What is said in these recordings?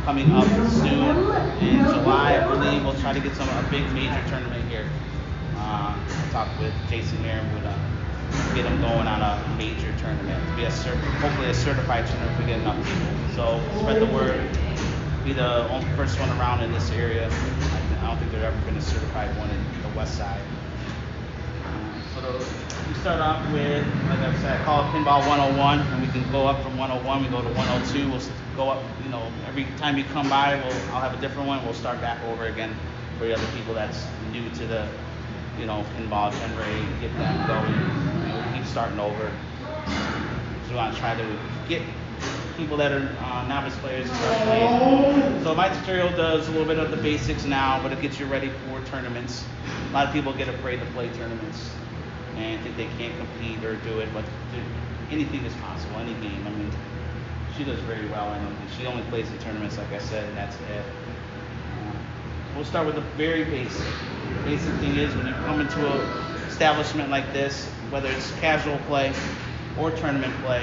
coming up soon in July, I believe. We'll try to get a big major tournament here. I talked with Jason here and we'll get him going on a major tournament. To be hopefully a certified tournament if we get enough people. So spread the word. Be the first one around in this area. I don't think there's ever been a certified one in the west side. So we start off with, like I said, I call it Pinball 101, and we can go up from 101, we go to 102, we'll go up, every time you come by, I'll have a different one, we'll start back over again for the other people that's new to the, pinball genre, get them going, we'll keep starting over. So we want to try to get people that are novice players to start playing. So my tutorial does a little bit of the basics now, but it gets you ready for tournaments. A lot of people get afraid to play tournaments and think they can't compete or do it, but anything is possible, any game. I mean, she does very well in them. She only plays in tournaments, like I said, and that's it. We'll start with the very basic. The basic thing is when you come into an establishment like this, whether it's casual play or tournament play,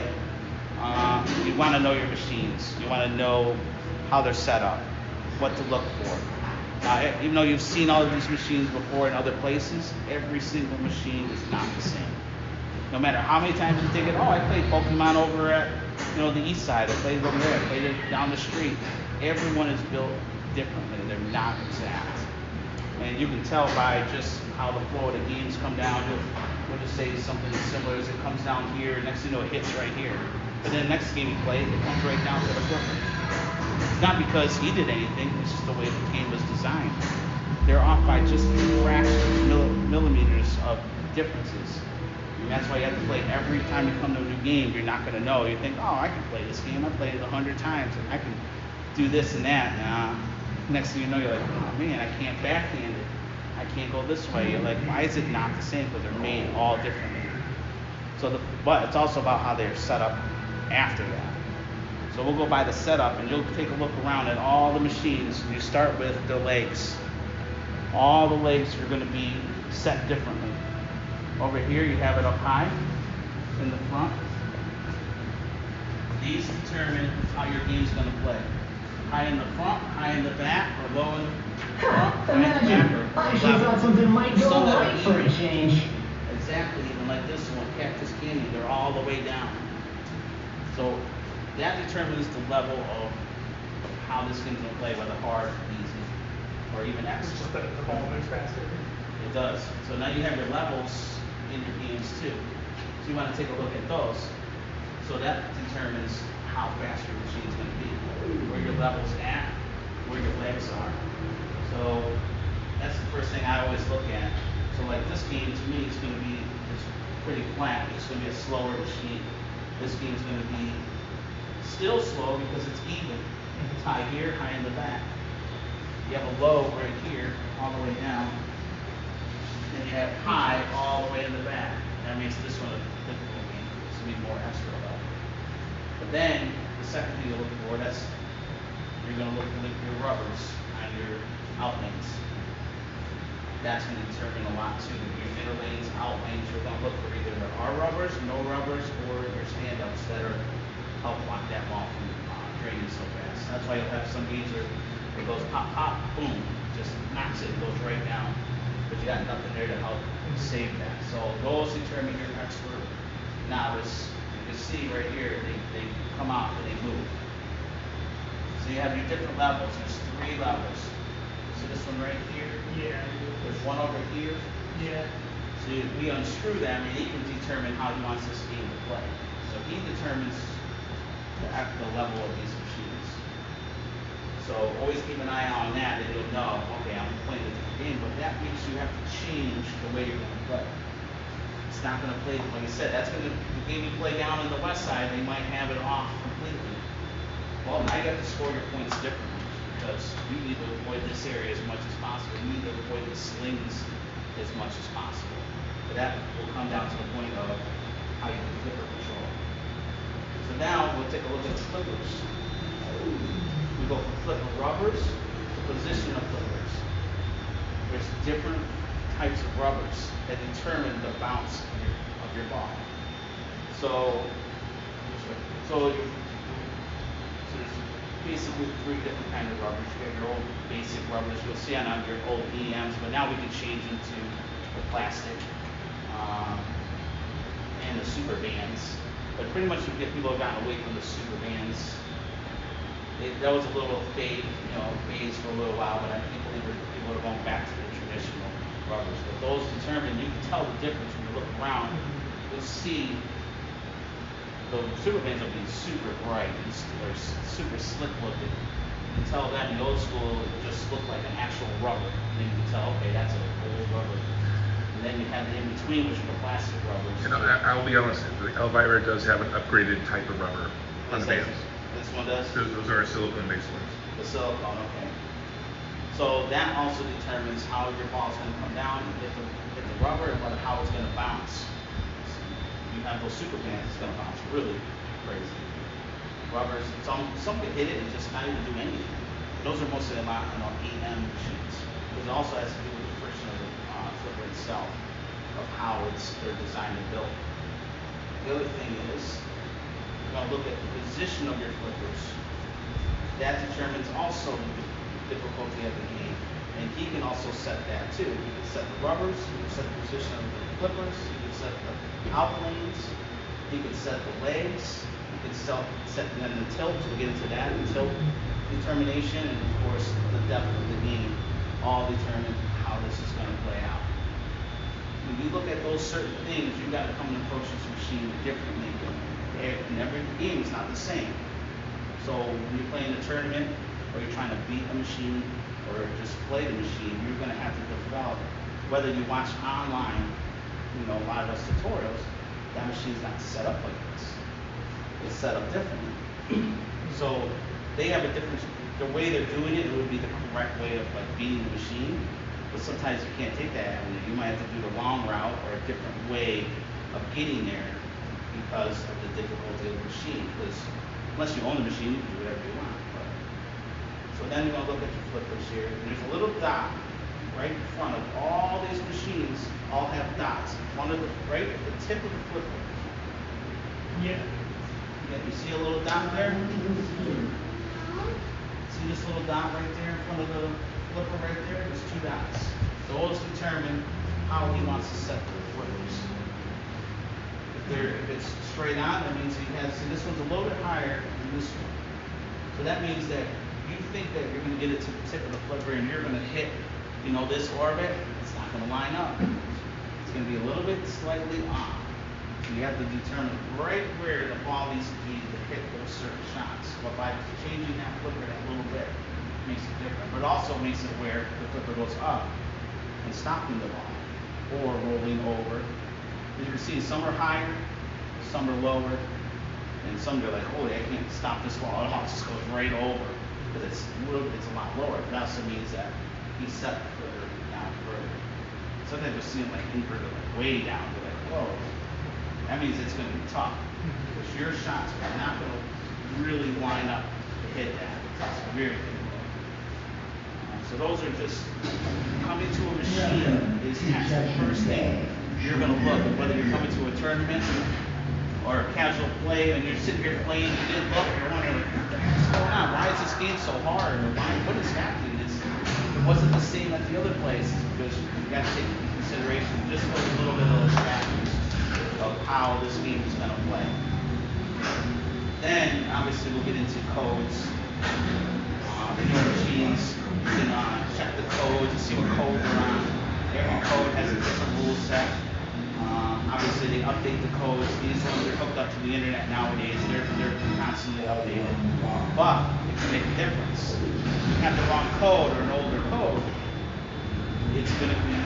you want to know your machines. You want to know how they're set up, what to look for. Even though you've seen all of these machines before in other places, every single machine is not the same. No matter how many times you think it, I played Pokemon over at the east side, I played over there, I played it down the street. Everyone is built differently. They're not exact. And you can tell by just how the flow of the games come down. We'll just say something as similar as it comes down here, next thing you know it hits right here. But then the next game you play, it comes right down to the flipper. It's not because he did anything, it's just the way the game was designed. They're off by just fractions, millimeters of differences. And that's why you have to play every time you come to a new game. You're not going to know. You think, I can play this game. I played it 100 times and I can do this and that. Next thing you know, you're like, oh man, I can't backhand it. I can't go this way. You're like, why is it not the same? Because they're made all differently. But it's also about how they're set up after that. So we'll go by the setup and you'll take a look around at all the machines. You start with the legs. All the legs are going to be set differently. Over here you have it up high in the front. These determine how your game's going to play. High in the front, high in the back, or low in the front, high in the back, or I actually thought something might go right for a change. Exactly, even like this one, Cactus Canyon, they're all the way down. So that determines the level of how this thing's going to play, whether hard, easy, or even extra. Just the ball moves faster. It does. So now you have your levels in your games too. So you want to take a look at those. So that determines how fast your machine's going to be, where your level's at, where your legs are. So that's the first thing I always look at. So like this game, to me, it's pretty flat. It's going to be a slower machine. This game's going to be still slow because it's even. It's high here, high in the back. You have a low right here, all the way down. And you have high all the way in the back. That makes this one a difficult game. It's going to be more extra level. But then, the second thing you look for, you're going to look at your rubbers on your outlanes. That's going to determine a lot too. Your inner lanes, outlanes, you're going to look for either there are rubbers, no rubbers, or your stand-ups that help block that ball from draining so fast. That's why you'll have some games where it goes pop, pop, boom, just knocks it, goes right down. But you got nothing there to help save that. So those determine your expert, novice. You can see right here, they come out and they move. So you have your different levels. There's 3 levels. See this one right here? Yeah. There's one over here. Yeah. So we unscrew them and he can determine how he wants this game to play. So he determines the level of these machines. So always keep an eye on that and you'll know, okay, I'm playing a different game, but that means you have to change the way you're going to play. It's not going to play, like I said, the game you play down in the west side, they might have it off completely. Well, now you have to score your points differently because you need to avoid this area as much as possible. You need to avoid the slings as much as possible. But that will come down to the point of how you can flipper control. So now we'll take a look at the flippers. We go from flipper rubbers to position of flippers. There's different types of rubbers that determine the bounce of your ball. So there's basically 3 different kinds of rubbers. You got your old basic rubbers you'll see on your old EMs, but now we can change into the plastic and the super bands. But pretty much you get people have gotten away from the super bands. That was a little phase for a little while, but I think people are going back to the traditional rubbers. But those determine, you can tell the difference when you look around. You'll see the super bands will be super bright or super slick looking. You can tell that in the old school it just looked like an actual rubber. And then you can tell, okay, that's an old rubber. And then you have the in between, which are the plastic rubbers. And I'll be honest, the Elvira does have an upgraded type of rubber on bands. This one does? Those are silicone-based ones. The silicone, okay. So that also determines how your ball is going to come down and hit the rubber and how it's going to bounce. You have those super bands, it's going to bounce really crazy. Rubbers, some can hit it and just not even do anything. Those are mostly a lot on EM machines. Because it also has to do with the friction of the flipper itself, of how they're designed and built. The other thing is, you're going to look at the position of your flippers. That determines also the difficulty of the game. And he can also set that too. He can set the rubbers, he can set the position of the flippers, he can set the out lanes, he can set the legs, he can set then the tilt. We'll get into that, the tilt determination, and of course the depth of the game all determine how this is going to play out. When you look at those certain things, you've got to come and approach this machine differently. And every game is not the same. So when you're playing a tournament, or you're trying to beat a machine, or just play the machine, you're going to have to develop. Whether you watch online, a lot of those tutorials, that machine's not set up like this. It's set up differently. So they have a different, the way they're doing it would be the correct way of beating the machine. But sometimes you can't take that avenue. You might have to do the long route or a different way of getting there because of the difficulty of the machine. Because unless you own the machine, you can do whatever you want. So then you're going to look at your flippers here. And there's a little dot right in front of all these machines. All have dots in front of right at the tip of the flipper. Yeah. You see a little dot there? See this little dot right there in front of the flipper right there? There's 2 dots. Those determine how he wants to set the flippers. If it's straight on, that means he has, see this one's a little bit higher than this one. So that means that you think that you're going to get it to the tip of the flipper and you're going to hit, this orbit, it's not going to line up. It's going to be a little bit slightly off. So you have to determine right where the ball needs to be to hit those certain shots. But by changing that flipper that little bit, it makes it different. But it also makes it where the flipper goes up and stopping the ball or rolling over. As you can see, some are higher, some are lower, and some are like, holy, I can't stop this ball at all. It just goes right over. But it's a lot lower. But that also means that he set the flipper down further. Sometimes you'll see him inverted way down. You're like, whoa. That means it's going to be tough. Because your shots are not going to really line up to hit that. It's very difficult. So those are just, coming to a machine is the first thing you're going to look at, whether you're coming to a tournament or a casual play and you're sitting here playing, you didn't look, you're wondering, what the heck's going on? Why is this game so hard? Or what is happening? It wasn't the same at the other places because you got to take into consideration just a little bit of those factors of how this game is going to play. Then, obviously, we'll get into codes. The new machines, you can check the codes and see what code they're on. Every code has a different rule set. Obviously, they update the codes. These ones are hooked up to the internet nowadays. They're constantly updated. But it can make a difference. If you have the wrong code or an older code, you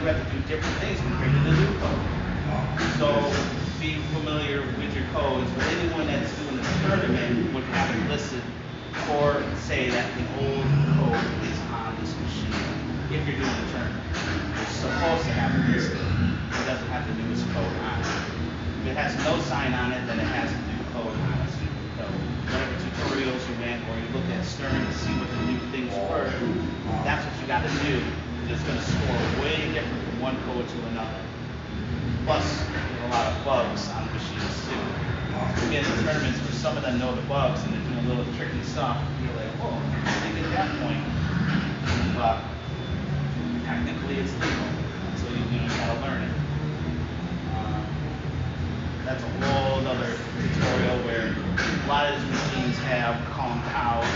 have to do different things compared to the new code. So be familiar with your codes. But anyone that's doing a tournament would have it listed or say that the old code is on this machine. If you're doing a tournament, it's supposed to have it listed. It doesn't have the newest code on it. If it has no sign on it, then it has a new code on it. So whatever tutorials you went or you looked at Stern to see what the new things were, that's what you got to do. It's going to score way different from one code to another. Plus, there's a lot of bugs on the machines too. We get into tournaments where some of them know the bugs and they're doing a little tricky stuff. You're like, oh, I didn't get that point. But technically it's legal, so you gotta learn it. That's a whole other tutorial where a lot of these machines have calm cows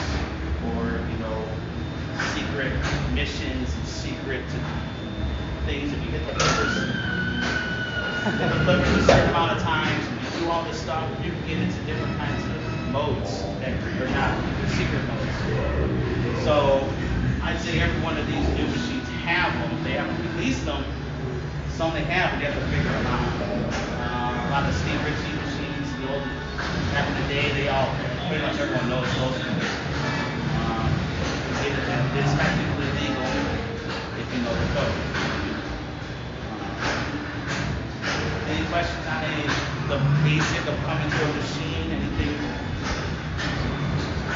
or secret missions and secret things. If you hit the levers a certain amount of times, and you do all this stuff, you can get into different kinds of modes that are not secret modes. So I'd say every one of these new machines have them. They haven't released them. Some they have, but you have to figure them out. A lot of Steve Ritchie machines, the old back in the day, they all pretty much everyone knows those ones. It's technically legal if you know the code. Any questions on the basic of coming to a machine?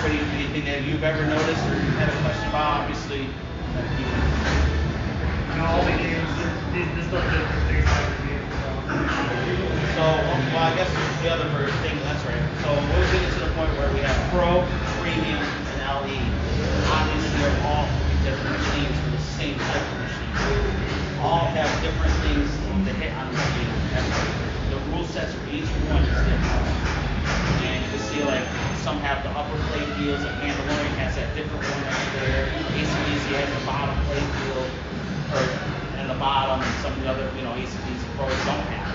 Anything that you've ever noticed or had a question about? Obviously, all the games, there's no different things like the game. So, well, I guess the other thing, that's right. So we're getting to the point where we have Pro, Premium, and LE. Obviously, they're all three different machines for the same type of machine. All have different things to hit on the machine. The rule sets for each one is different. And you can see like some have the upper play fields, like Mandalorian has that different one right there. ACDC has the bottom play field, and the bottom, and some of the other, ACDC pros don't have.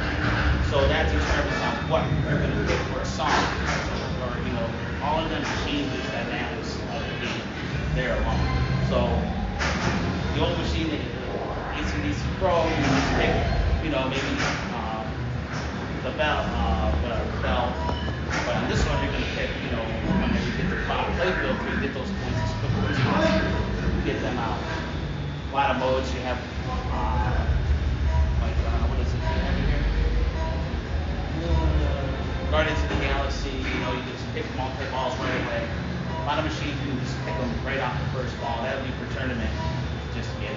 So that determines on what you're going to pick for a song. Or, all of them changes dynamics of the game there alone. So the old machine, the ACDC Pro, you just pick, maybe the bell, bell. But on this one, you're going to pick, whenever you get the bottom play field, you get those points as quickly as possible. Get them out. A lot of modes you have, what is it you have in here? Guardians of the Galaxy, you can just pick multi-balls right away. A lot of machines you can just pick them right off the first ball. That would be for tournament. Just do it,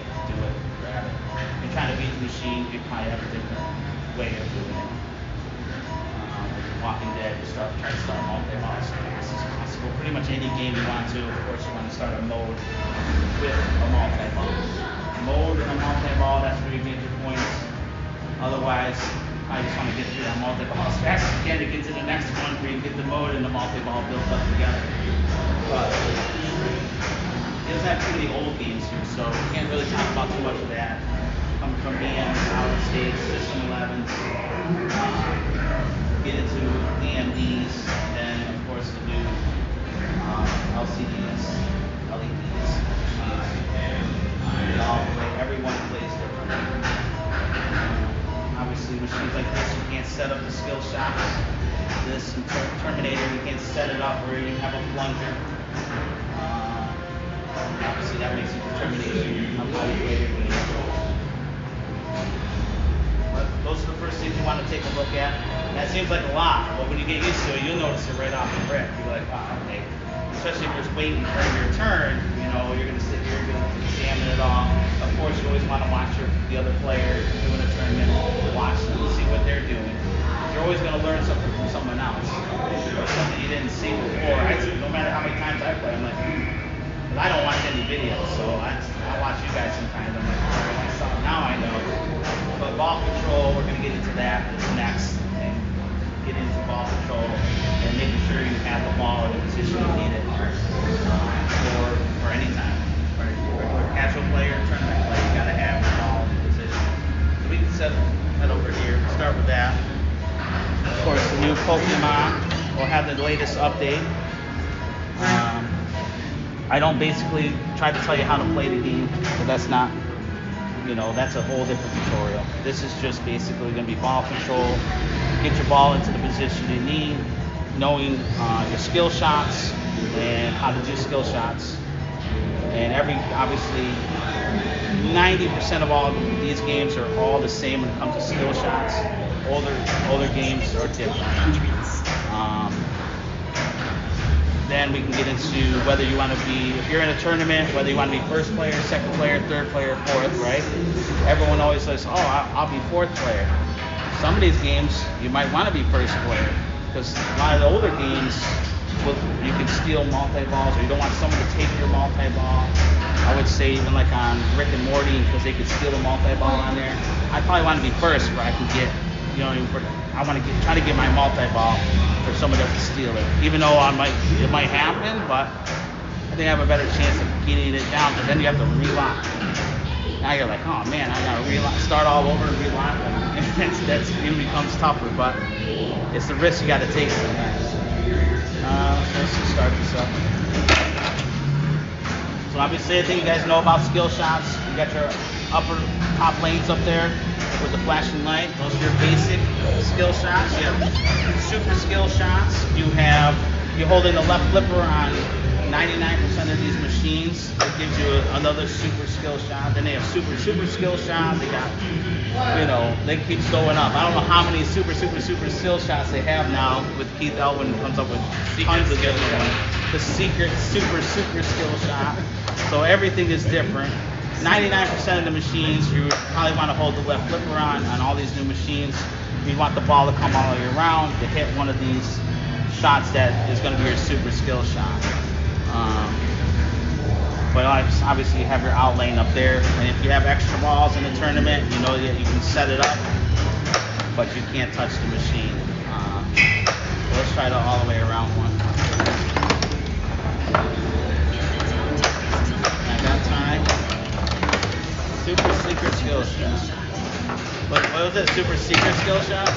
grab it. If you're trying to beat the machine, you probably have a different way of doing it. Walking Dead, you try to start multi-balls as fast as possible. Pretty much any game you want to. Of course, you want to start a mode with a multi-ball. Mode and a multi-ball, that's where you get your points. Otherwise, I just want to get through that multi-ball as fast as you can to get to the next one where you get the mode and the multi-ball built up together. But it doesn't have too many old games here, so we can't really talk about too much of that. Coming from VMs, solid states, System 11s, get into AMDs, and then of course the new LCDs, LEDs. Everyone plays differently. Obviously, machines like this, you can't set up the skill shots. This Terminator, you can't set it up where you have a plunger. Obviously, that makes it determination of how you play your game. But those are the first things you want to take a look at. That seems like a lot, but when you get used to it, you'll notice it right off the rip. You're like, wow, okay. Especially if you're waiting for your turn, you're going to sit here, you're going to examine it all. Of course, you always want to watch the other player doing a tournament, watch them, see what they're doing. You're always going to learn something from someone else, or something you didn't see before. No matter how many times I play, I'm like, because I don't watch any videos, so I watch you guys sometimes. I'm like, now I know. But ball control, we're going to get into that next, and get into ball control and making sure you have the ball in the position you need it for any time. For a casual player, tournament player, you got to have the ball in position. So we can set that over here. Start with that. Of course, the new Pokemon will have the latest update. I don't basically try to tell you how to play the game, but that's not, that's a whole different tutorial. This is just basically going to be ball control, get your ball into the position you need, knowing your skill shots and how to do skill shots. And obviously, 90% of all these games are all the same when it comes to skill shots. Older games are different. Then we can get into whether you want to be, if you're in a tournament, whether you want to be first player, second player, third player, fourth, right? Everyone always says, oh, I'll be fourth player. Some of these games, you might want to be first player, because a lot of the older games, you can steal multi-balls, or you don't want someone to take your multi-ball. I would say even like on Rick and Morty, because they could steal a multi-ball on there. I probably want to be first where I can get, you know, I want to try to get my multi-ball for someone else to steal it. Even though it might happen, but I think I have a better chance of getting it down, because then you have to relock. Now you're like, oh man, I gotta relock, start all over and relock them. That's it becomes tougher, but it's the risk you gotta take sometimes. So let's just start this up. So obviously, I think you guys know about skill shots. You got your top lanes up there with the flashing light. Those are your basic skill shots. You have super skill shots. You hold in the left flipper on 99% of these machines. It gives you another super skill shot. Then they have super skill shot. They got, you know, they keep going up. I don't know how many super skill shots they have now. With Keith Elwin comes up with tons of different ones. The secret super skill shot. So everything is different. 99% of the machines, you probably want to hold the left flipper on all these new machines. You want the ball to come all the way around to hit one of these shots that is going to be your super skill shot. But obviously you have your out lane up there, and if you have extra balls in the tournament, you know that you can set it up, but you can't touch the machine. So let's try to all the way around one. At that time, super secret skill shot. What was it? Super secret skill shot?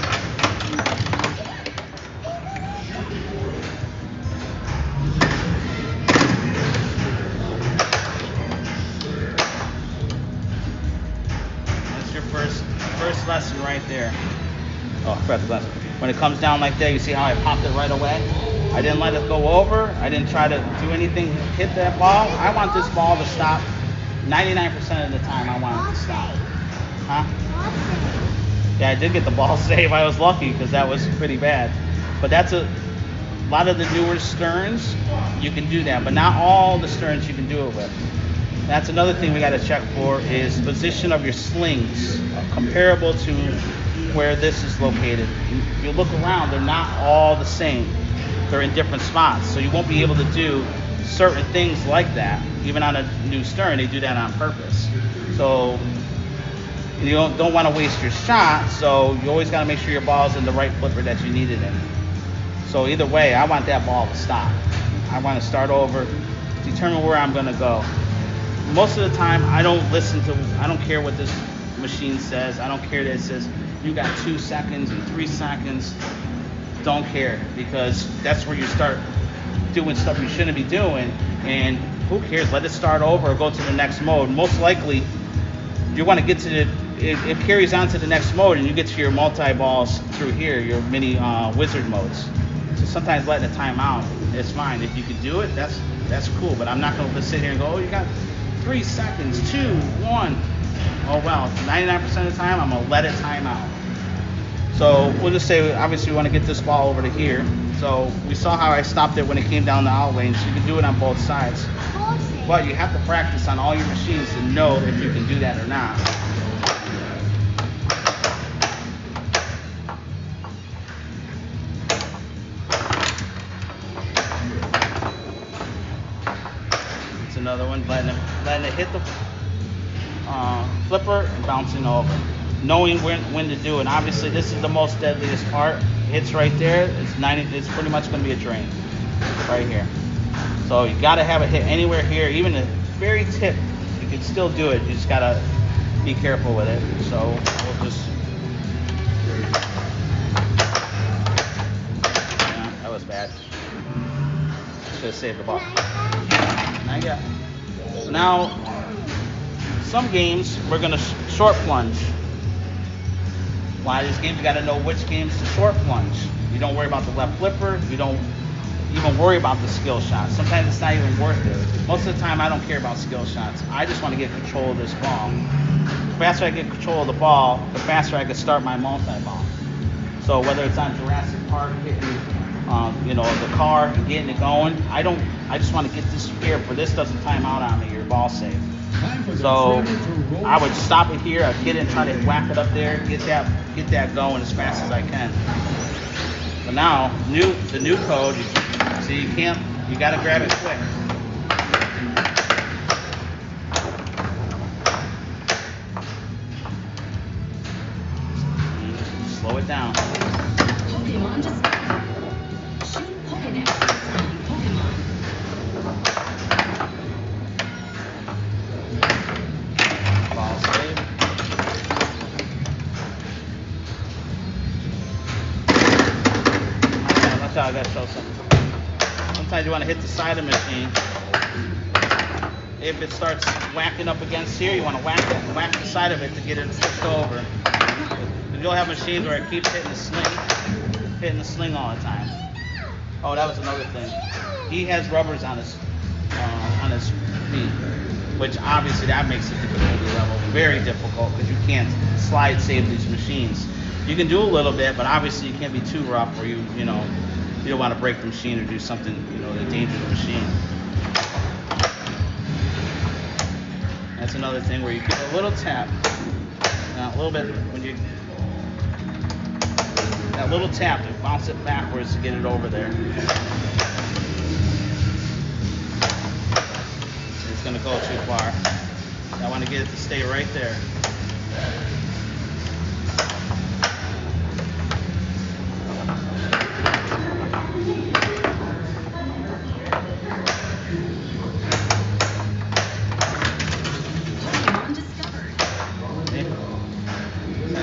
First lesson right there. Oh, I forgot the lesson. When it comes down like that, you see how I popped it right away? I didn't let it go over. I didn't try to do anything, hit that ball. I want this ball to stop 99% of the time. I want it to stop. Huh? Yeah, I did get the ball save. I was lucky because that was pretty bad. But that's a lot of the newer sterns, you can do that. But not all the sterns you can do it with. That's another thing we got to check for, is position of your slings comparable to where this is located. If you look around, they're not all the same. They're in different spots, so you won't be able to do certain things like that. Even on a new stern, they do that on purpose. So you don't want to waste your shot, so you always got to make sure your ball's in the right flipper that you need it in. So either way, I want that ball to stop. I want to start over, determine where I'm going to go. Most of the time, I don't care what this machine says. I don't care that it says you got 2 seconds and 3 seconds. Don't care, because that's where you start doing stuff you shouldn't be doing. And who cares? Let it start over or go to the next mode. Most likely, you want to get to it carries on to the next mode, and you get to your multi-balls through here, your mini wizard modes. So sometimes letting it time out is fine. If you can do it, that's cool. But I'm not going to sit here and go, oh, you got 3 seconds, 2, 1. Oh well, 99% of the time I'm gonna let it time out. So we'll just say, obviously we want to get this ball over to here. So we saw how I stopped it when it came down the out lane, so you can do it on both sides. But you have to practice on all your machines to know if you can do that or not. Another one, letting it hit the flipper and bouncing over. Knowing when to do it. Obviously, this is the most deadliest part. Hits right there. It's pretty much going to be a drain right here. So you got to have it hit anywhere here, even the very tip. You can still do it. You just got to be careful with it. So we'll just. Yeah, that was bad. Should have saved the ball. Not yet. So now, some games we're gonna short plunge. A lot of these games you gotta know which games to short plunge. You don't worry about the left flipper. You don't even worry about the skill shots. Sometimes it's not even worth it. Most of the time I don't care about skill shots. I just want to get control of this ball. The faster I get control of the ball, the faster I can start my multi-ball. So whether it's on Jurassic Park, hitting the car and getting it going. I just want to get this here, for this doesn't time out on me, your ball save. So I would stop it here, I'd get it and try to whack it up there, get that going as fast as I can. But now, the new code, you So you gotta grab it quick. Slow it down. Pokemon discovered. Shoot Pokedex. Pokemon. Ball save. I gotta show something. Sometimes you want to hit the side of the machine. If it starts whacking up against here, you want to whack the side of it to get it pushed over. And you'll have machines where it keeps hitting the sling all the time. Oh, that was another thing. He has rubbers on his feet, which obviously that makes the difficulty level very difficult because you can't slide save these machines. You can do a little bit, but obviously you can't be too rough or you don't want to break the machine or do something, that endangers the machine. That's another thing where you give it a little tap. Now, a little bit that little tap to bounce it backwards to get it over there. It's going to go too far. I want to get it to stay right there.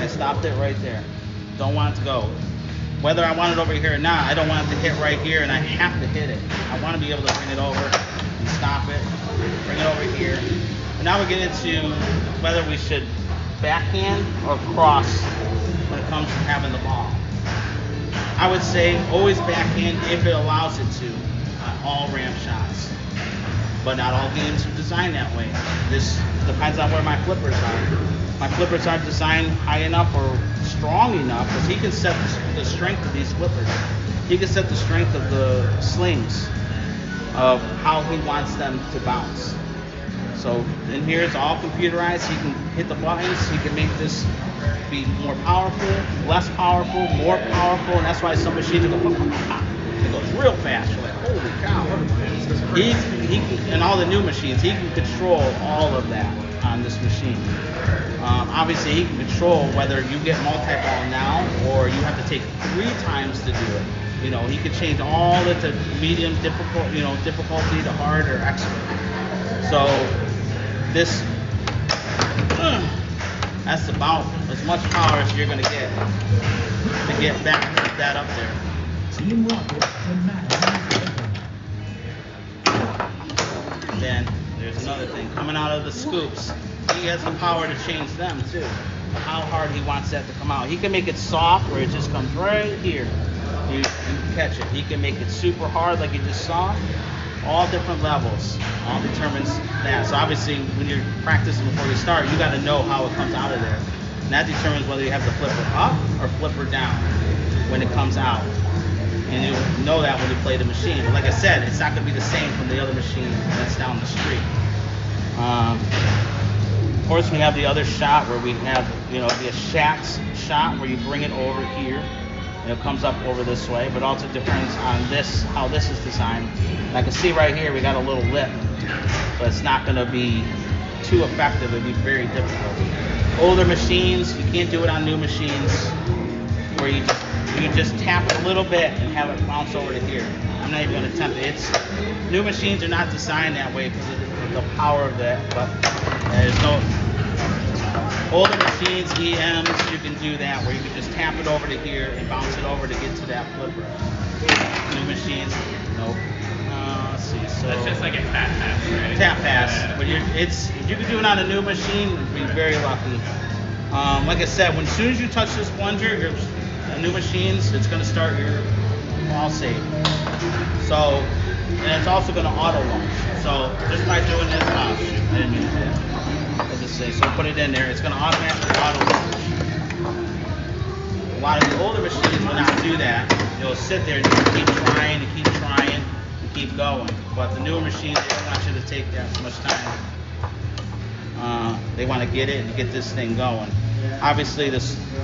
Stopped it right there. Don't want it to go. Whether I want it over here or not, I don't want it to hit right here and I have to hit it. I want to be able to bring it over and stop it, bring it over here. And now we're getting into whether we should backhand or cross when it comes to having the ball. I would say always backhand if it allows it to on all ramp shots. But not all games are designed that way. This depends on where my flippers are. My flippers aren't designed high enough or strong enough because he can set the strength of these flippers. He can set the strength of the slings of how he wants them to bounce. So in here it's all computerized. He can hit the buttons. He can make this be more powerful, less powerful, more powerful, and that's why some machines go pop, pop, pop. It goes real fast. You're like, holy cow. He and all the new machines, he can control all of that on this machine. Obviously, he can control whether you get multi-ball now or you have to take 3 times to do it. He could change all it to medium difficult, difficulty to hard or expert. So this, that's about as much power as you're going to get that up there. Then there's another thing coming out of the scoops. He has the power to change them too. How hard he wants that to come out. He can make it soft where it just comes right here. You catch it. He can make it super hard like you just saw. All different levels. All determines that. So obviously when you're practicing before you start, you got to know how it comes out of there. And that determines whether you have the flipper up or flipper down when it comes out. And you'll know that when you play the machine. But like I said, it's not going to be the same from the other machine that's down the street. Of course, we have the other shot where we have, be a shot where you bring it over here and it comes up over this way. But also depends on how this is designed. And I can see right here we got a little lip, so it's not going to be too effective. It'd be very difficult. Older machines, you can't do it on new machines where you just tap it a little bit and have it bounce over to here. I'm not even going to attempt it. New machines are not designed that way because of the power of that, but there's no older machines, EMs, you can do that where you can just tap it over to here and bounce it over to get to that flipper. New machines, nope. Let's see. So that's just like a tap pass, right? Tap pass, but if you can do it on a new machine, you'd be very lucky. Like I said, as soon as you touch this plunger, new machines, it's going to start your ball save. So, and it's also going to auto launch. So just by doing this, I didn't mean to do that. I'll just say, so put it in there. It's going to automatically auto launch. A lot of the older machines will not do that. You'll sit there and just keep trying and keep going. But the newer machines, they don't want you to take that so much time. They want to get it and get this thing going. Obviously, the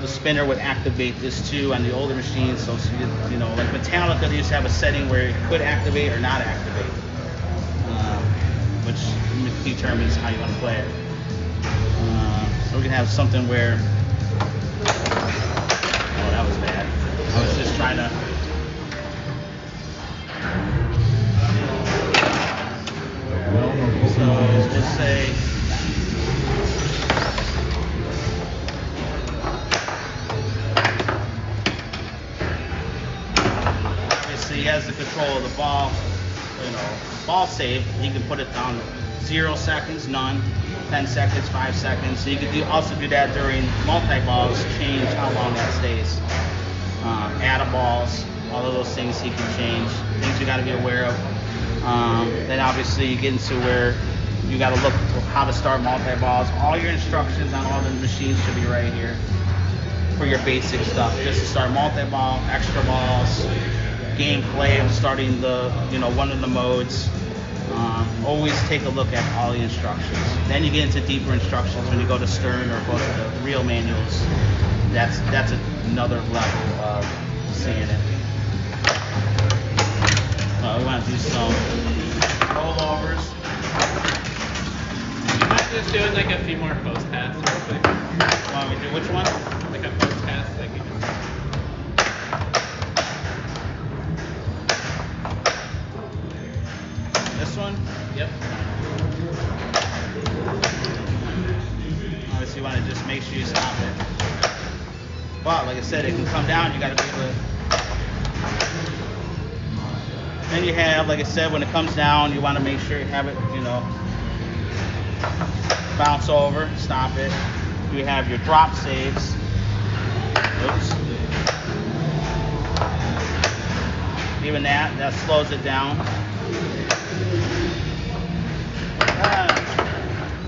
spinner would activate this too on the older machines. So you know, like Metallica, they used to have a setting where it could activate or not activate, which determines how you want to play it. So we can have something where, oh, that was bad. I was just trying to. So let's say. He has the control of the ball, you know, ball save. He can put it down 0 seconds, none, 10 seconds, 5 seconds. So you can also do that during multi-balls, change how long that stays. Add balls, all of those things he can change. Things you got to be aware of. Then obviously you get into where you got to look at how to start multi-balls. All your instructions on all the machines should be right here for your basic stuff. Just to start multi-ball, extra balls, gameplay of starting the, you know, one of the modes. Always take a look at all the instructions. Then you get into deeper instructions when you go to Stern or go to the real manuals. That's another level of seeing it. We want to do some rollovers. You might just do like a few more post pass real quick. Want me to do which one? Like a post pass, like you just. This one? Yep. Obviously you want to just make sure you stop it. But like I said, it can come down, you got to be able to. Then you have, like I said, when it comes down, you want to make sure you have it, you know, bounce over, stop it. You have your drop saves. Oops. Even that slows it down.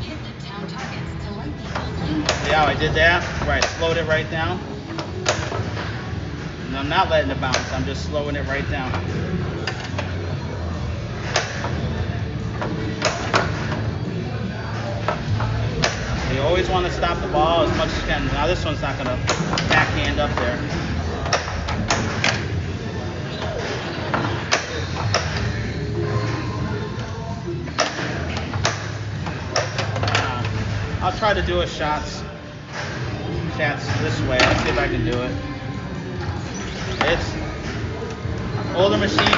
Hit the town targets to light the old lane. See how I did that? Right, slowed it right down. And I'm not letting it bounce, I'm just slowing it right down. You always want to stop the ball as much as you can. Now this one's not going to backhand up there. I'll try to do a shots this way. I'll see if I can do it. It's older machines,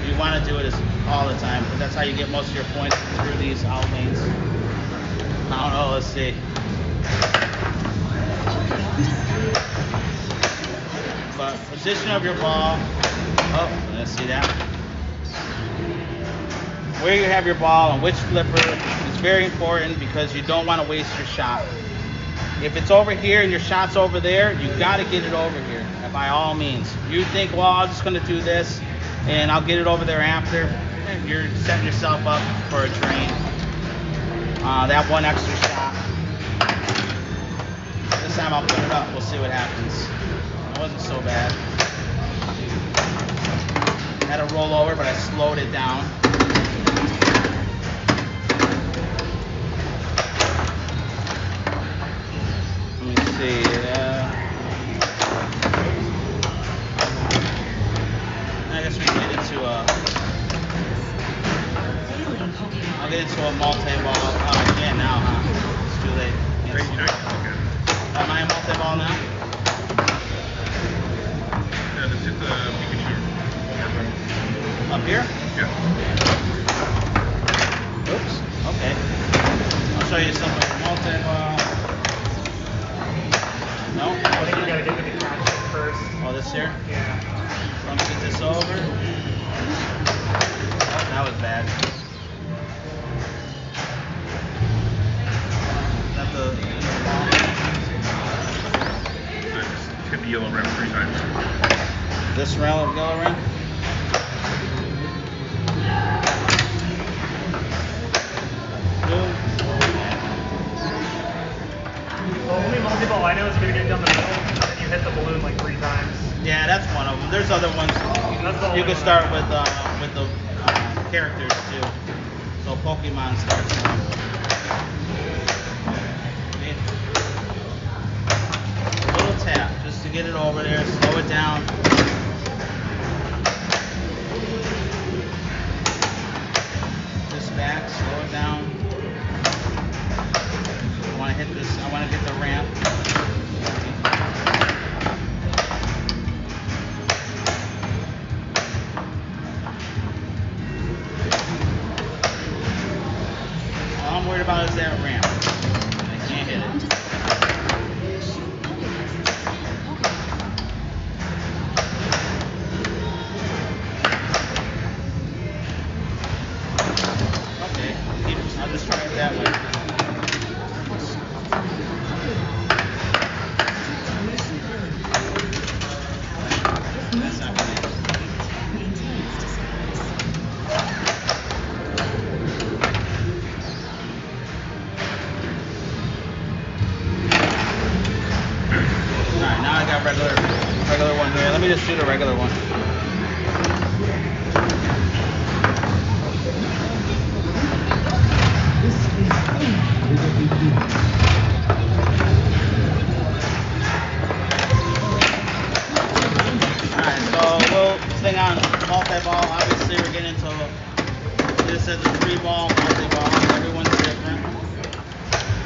you want to do it all the time, because that's how you get most of your points through these out lanes. I don't know, let's see. But position of your ball. Oh, let's see that. Where you have your ball and which flipper is very important, because you don't want to waste your shot. If it's over here and your shot's over there, you got to get it over here, by all means. You think, well, I'm just going to do this and I'll get it over there after. You're setting yourself up for a drain. That one extra shot. This time I'll put it up. We'll see what happens. It wasn't so bad. I had a roll over, but I slowed it down. Let me see. I guess we can get into I'll get into a multi-ball. Oh, I can't now, huh? It's too late. Am I a multi-ball now? Yeah, this is the Pikachu. Up here? Yeah. Oops. Okay. I'll show you something with multi-ball. No? I think you gotta get to the catch first. Oh, this here? Yeah. Let me get this over. Oh, that was bad. Is that the ball? Just hit the yellow rim 3 times. This round, yellow rim? The only multi-ball I know is you're gonna get down the middle and then you hit the balloon like 3 times. Yeah, that's one of them. There's other ones. You can start with the characters too. So Pokemon starts. get it over there, slow it down. This back, slow it down. I want to hit this, I want to hit the ramp. All I'm worried about is that ramp. I can't hit it. I'll just try it that way. That's not good. Alright, now I got regular one here. Let me just shoot a regular one. Alright, so we'll thing on multi-ball. Obviously we're getting into this as a 3-ball multi-ball. Everyone's different.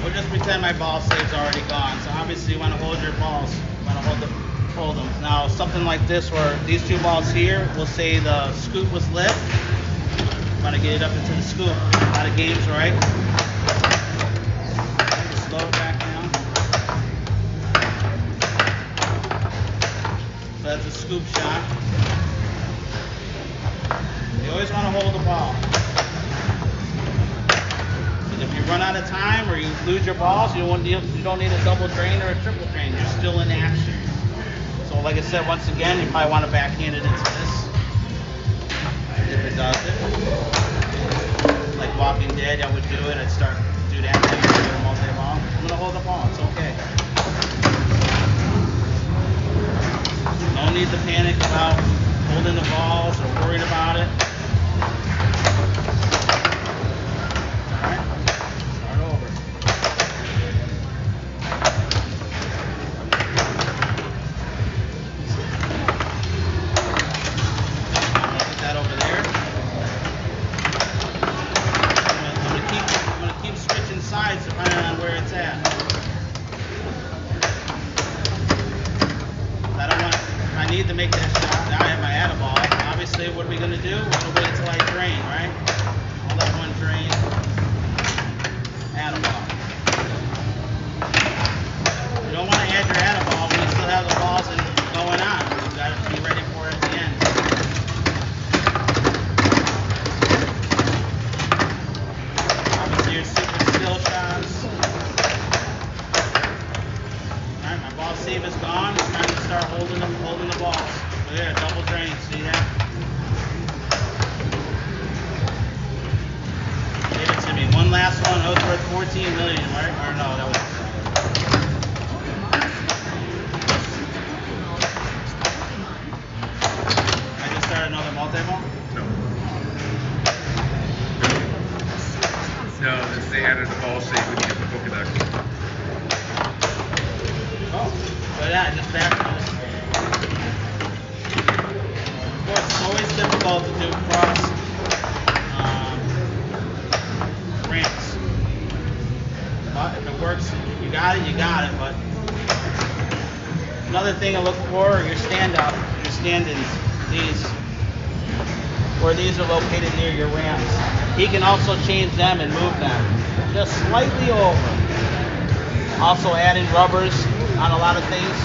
We'll just pretend my ball save's already gone. So obviously you want to hold your balls. You want to hold them. Now something like this where these 2 balls here, we'll say the scoop was lit. You want to get it up into the scoop. A lot of games, right? Slow it back down. So that's a scoop shot. You always want to hold the ball. Because if you run out of time or you lose your balls, you don't need a double drain or a triple drain. You're still in action. So like I said, once again, you probably want to backhand it into this. If it does it. Like Walking Dead, I would do it. I'd start do that thing with a multi-ball. I'm going to hold the ball. It's okay. No need to panic about holding the balls or worried about it. Alright, start over. I'm going to put that over there. I'm going to keep switching sides depending on where it's at. I need to make that shot. Now I have my add ball. Obviously, what are we going to do? We're going to wait until I drain, right? I'll let one drain. Add ball. You don't want to add your add ball when you still have the balls going on. You've got to be ready for it at the end. Obviously, your super still shots. Alright, my ball save is gone. It's time to start holding the balls. So there, double drain, see that? Give it to me. One last one. That was worth 14 million, right? Or no, that was. I just started another multi-ball? No, they added a ball save when you get the polka dot. Oh, so yeah, just back. Of course, it's always difficult to do cross ramps. But if it works, you got it, but another thing to look for are your your stand-ins. These, where these are located near your ramps. He can also change them and move them just slightly over. Also add in rubbers on a lot of things.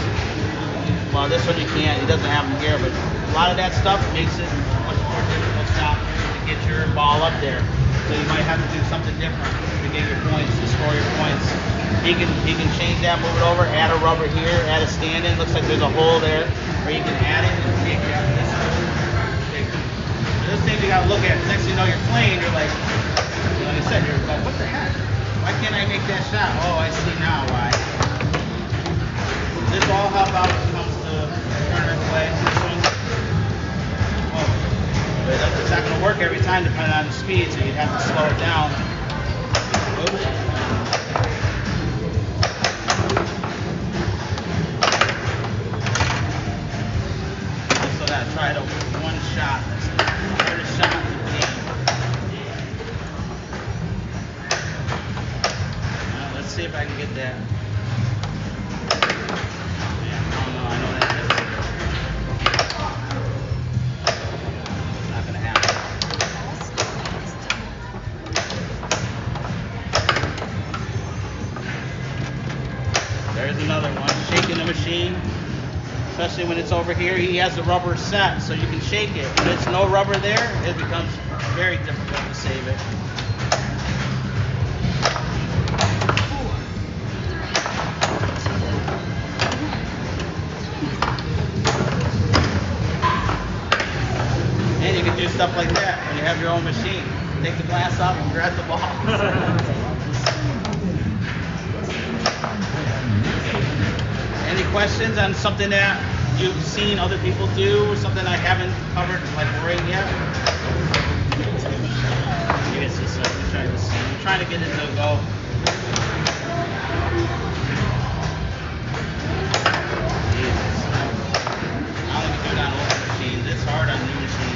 Well, this one you can't. He doesn't have them here, but a lot of that stuff makes it much more difficult to get your ball up there. So you might have to do something different to get your points, to score your points. He can change that, move it over, add a rubber here, add a stand-in. Looks like there's a hole there, or you can add it and take it out this bigger. Those things you gotta look at. Next thing you know, you're playing, you're like I said, you're like, what the heck? Why can't I make that shot? Oh, I see now why. This all help out when it comes to tournament play. But it's not going to work every time depending on the speed, so you'd have to slow it down. Oops. Let's see if I can get that. Yeah, oh no, I know that is. It's not gonna happen. There's another one. Shaking the machine. Especially when it's over here, he has the rubber set, so you can shake it. When it's no rubber there, it becomes very difficult to save it. And you can do stuff like that when you have your own machine. Take the glass off and grab the ball. Any questions on something that you've seen other people do, or something I haven't covered like right yet? You guys just I'm trying to get it to go. Jesus. I only can do it on old machines. It's hard on new machines.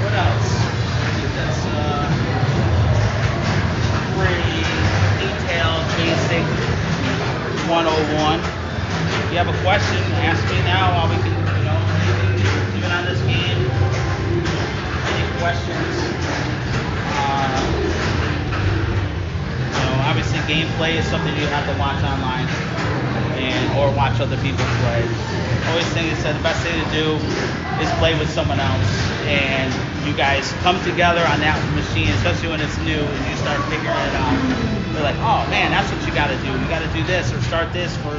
What else? I think that's pretty detailed, basic 101. If you have a question, ask me now while we can, anything, even on this game. Any questions? Obviously gameplay is something you have to watch online or watch other people play. Always think it's the best thing to do is play with someone else, and you guys come together on that machine, especially when it's new and you start figuring it out. They're like, oh man, that's what you got to do. You got to do this or start this for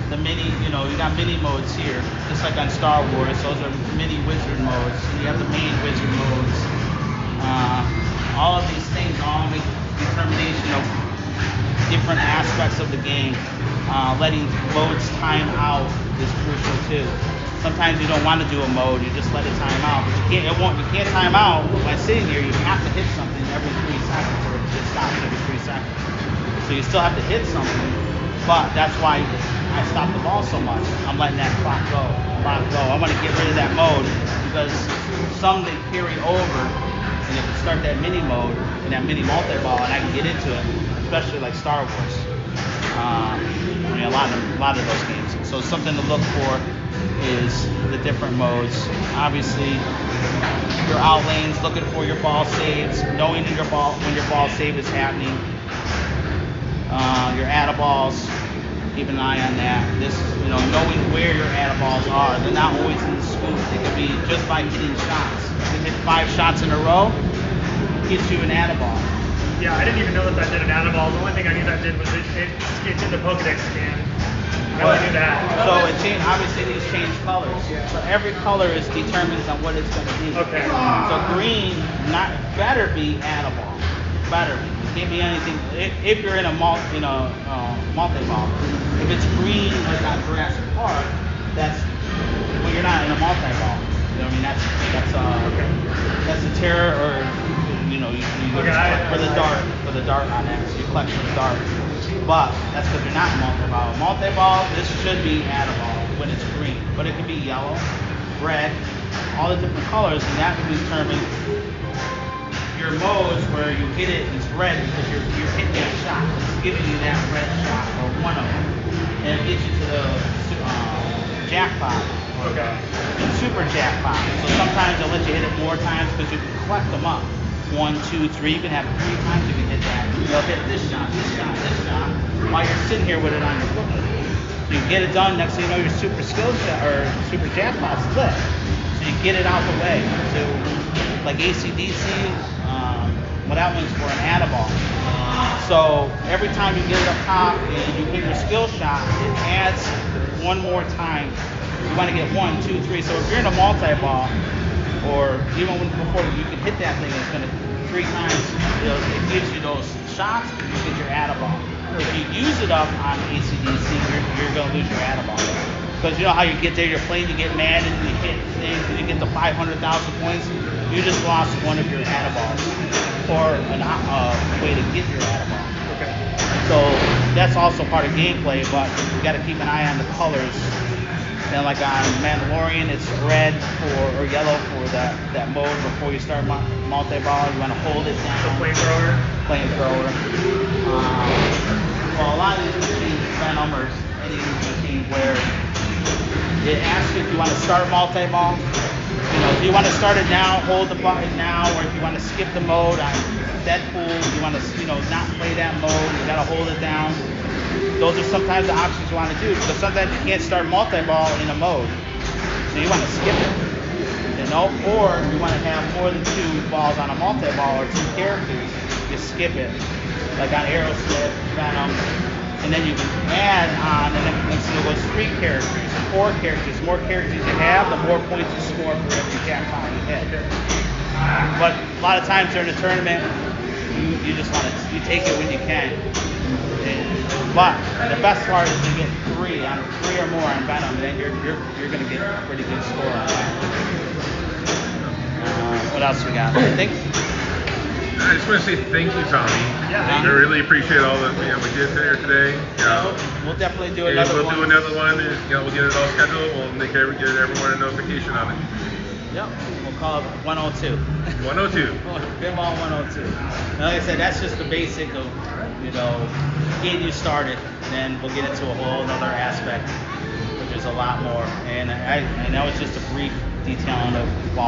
the mini. You got mini modes here, just like on Star Wars. Those are mini wizard modes. And you have the main wizard modes. All of these things all make determination of different aspects of the game. Letting modes time out is crucial too. Sometimes you don't want to do a mode, you just let it time out. But you can't time out by sitting here. You have to hit something every 3 seconds, or it stops every 3 seconds. So you still have to hit something, but that's why I stop the ball so much. I'm letting that clock go. I want to get rid of that mode because some they carry over, and if you start that mini mode and that mini multi-ball, and I can get into it, especially like Star Wars. A lot of those games. So something to look for is the different modes. Obviously, your out lanes, looking for your ball saves, knowing when your ball save is happening. Your add-a-balls, keep an eye on that. Knowing where your add-a-balls are. They're not always in the scoop. They could be just by hitting shots. You hit 5 shots in a row, gets you an add-a-ball. Yeah, I didn't even know that did an add-a-ball. The only thing I knew that did was it did the Pokedex scan. I only knew that. So it changed. Obviously, these change colors. So every color is determines on what it's going to be. Okay. So green better be add-a-ball. Better be. It can't be anything. If you're in a multi-ball, if it's green like on Jurassic Park, you're not in a multi-ball. That's a terror, or you for the dart on that. So you collect for the dart. But that's because you're not multi-ball. Multi-ball, this should be add-a-ball when it's green, but it could be yellow, red, all the different colors, and that can determine your modes where you hit it and it's red because you're hitting that shot. It's giving you that red shot, or one of them, and it gets you to the jackpot. Okay. And super jackpot. So sometimes they'll let you hit it more times because you can collect them up. 1, 2, 3. You can have 3 times you can hit that. You'll hit this shot, while you're sitting here with it on your foot. So you get it done. Next thing you know, your super skill shot or super jackpot's lit. So you get it out the way. So like ACDC, well, that one's for an add-a-ball. So every time you get it up top and you hit your skill shot, it adds one more time. You want to get 1, 2, 3. So if you're in a multi-ball, or even before you can hit that thing, it's going to 3 times. It gives you those shots. You get your add-a-ball. If you use it up on ACDC, you're going to lose your add-a-ball. Because you know how you get there, you're playing, you get mad, and you hit things, and you get the 500,000 points. You just lost one of your add-a-balls. or a way to get your animal. Okay. So that's also part of gameplay, but you got to keep an eye on the colors. And like on Mandalorian, it's red or yellow for that mode before you start multi-ball. You want to hold it down. So flamethrower. Flamethrower. Well, a lot of these machines, Venom or any of these machines where it asks you if you want to start multi-ball. You know, if you want to start it now, hold the button now, or if you want to skip the mode on Deadpool, you want to, not play that mode, you got to hold it down. Those are sometimes the options you want to do, because sometimes you can't start multi-ball in a mode, so you want to skip it. Or you want to have more than 2 balls on a multi-ball or 2 characters, you skip it. Like on Aerosmith, Venom, and then you can add on, and then once it goes 3 characters, 4 characters, the more characters you have, the more points you score for every jackpot you hit. But a lot of times during the tournament, you just want to, you take it when you can. But the best part is to get 3 or more on Venom, and then you're going to get a pretty good score on that. What else we got? I think. I just want to say thank you, Tommy. Yeah. I really appreciate all that we did today. We'll definitely do And another one. We'll do another one. We'll get it all scheduled. We'll get everyone a notification on it. Yep. We'll call it 102. 102. Pinball 102. And like I said, that's just the basic of, getting you started. And then we'll get into a whole other aspect, which is a lot more. And I know it's just a brief detailing of ball.